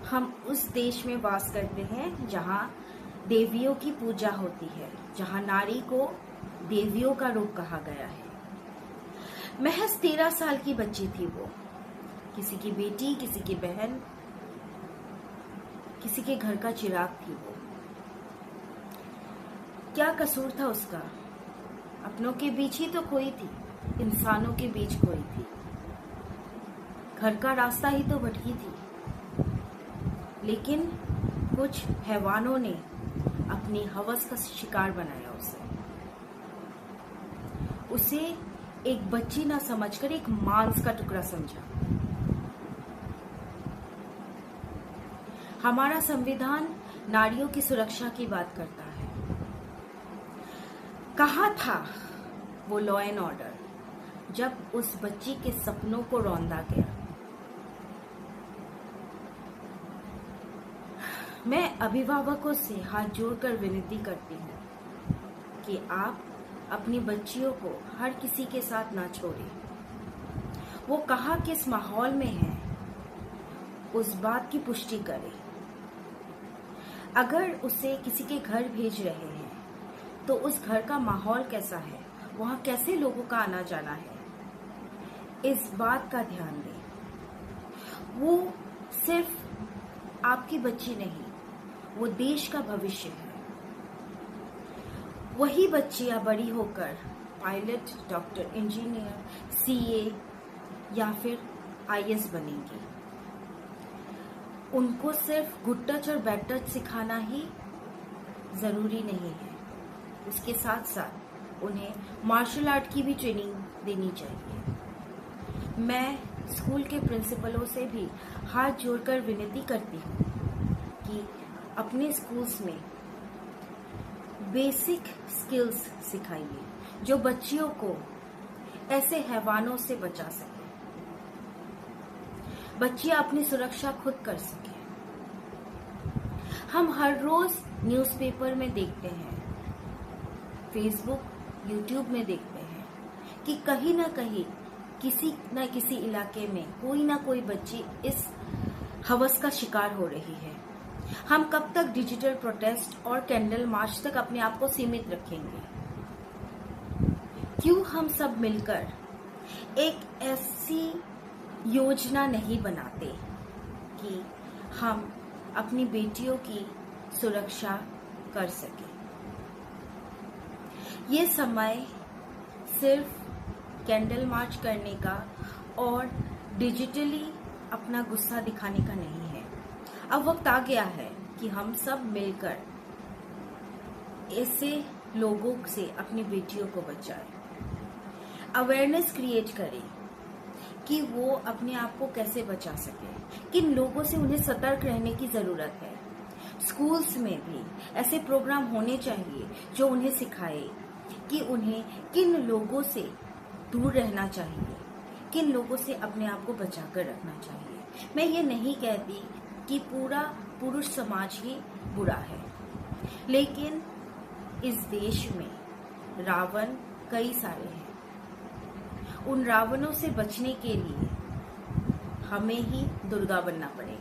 हम उस देश में वास करते हैं जहाँ देवियों की पूजा होती है, जहाँ नारी को देवियों का रूप कहा गया है। महज 13 साल की बच्ची थी वो, किसी की बेटी, किसी की बहन, किसी के घर का चिराग थी वो। क्या कसूर था उसका? अपनों के बीच ही तो खोई थी, इंसानों के बीच खोई थी, घर का रास्ता ही तो भटकी थी। लेकिन कुछ हैवानों ने अपनी हवस का शिकार बनाया उसे एक बच्ची ना समझकर एक मांस का टुकड़ा समझा। हमारा संविधान नारियों की सुरक्षा की बात करता है। कहाँ था वो लॉ एंड ऑर्डर जब उस बच्ची के सपनों को रौंदा गया? मैं अभिभावकों से हाथ जोड़कर विनती करती हूँ कि आप अपनी बच्चियों को हर किसी के साथ ना छोड़ें। वो कहाँ किस माहौल में है, उस बात की पुष्टि करें। अगर उसे किसी के घर भेज रहे हैं तो उस घर का माहौल कैसा है, वहाँ कैसे लोगों का आना जाना है, इस बात का ध्यान दें। वो सिर्फ आपकी बच्ची नहीं, वो देश का भविष्य है। वही बच्चियां बड़ी होकर पायलट, डॉक्टर, इंजीनियर, सीए या फिर आईएएस बनेंगी। उनको सिर्फ गुड टच और बैड टच सिखाना ही जरूरी नहीं है, उसके साथ साथ उन्हें मार्शल आर्ट की भी ट्रेनिंग देनी चाहिए। मैं स्कूल के प्रिंसिपलों से भी हाथ जोड़कर विनती करती हूँ कि अपने स्कूल्स में बेसिक स्किल्स सिखाइए जो बच्चियों को ऐसे हैवानों से बचा सके, बच्चियां अपनी सुरक्षा खुद कर सके। हम हर रोज न्यूज़पेपर में देखते हैं, फेसबुक, यूट्यूब में देखते हैं कि कहीं ना कहीं किसी न किसी इलाके में कोई ना कोई बच्ची इस हवस का शिकार हो रही है। हम कब तक डिजिटल प्रोटेस्ट और कैंडल मार्च तक अपने आप को सीमित रखेंगे? क्यों हम सब मिलकर एक ऐसी योजना नहीं बनाते कि हम अपनी बेटियों की सुरक्षा कर सकें? ये समय सिर्फ कैंडल मार्च करने का और डिजिटली अपना गुस्सा दिखाने का नहीं है। अब वक्त आ गया है कि हम सब मिलकर ऐसे लोगों से अपनी बेटियों को बचाएं, अवेयरनेस क्रिएट करें कि वो अपने आप को कैसे बचा सके, किन लोगों से उन्हें सतर्क रहने की जरूरत है। स्कूल्स में भी ऐसे प्रोग्राम होने चाहिए जो उन्हें सिखाए कि उन्हें किन लोगों से दूर रहना चाहिए, किन लोगों से अपने आप को बचाकर रखना चाहिए। मैं ये नहीं कहती कि पूरा पुरुष समाज ही बुरा है, लेकिन इस देश में रावण कई सारे हैं। उन रावणों से बचने के लिए हमें ही दुर्गा बनना पड़ेगा।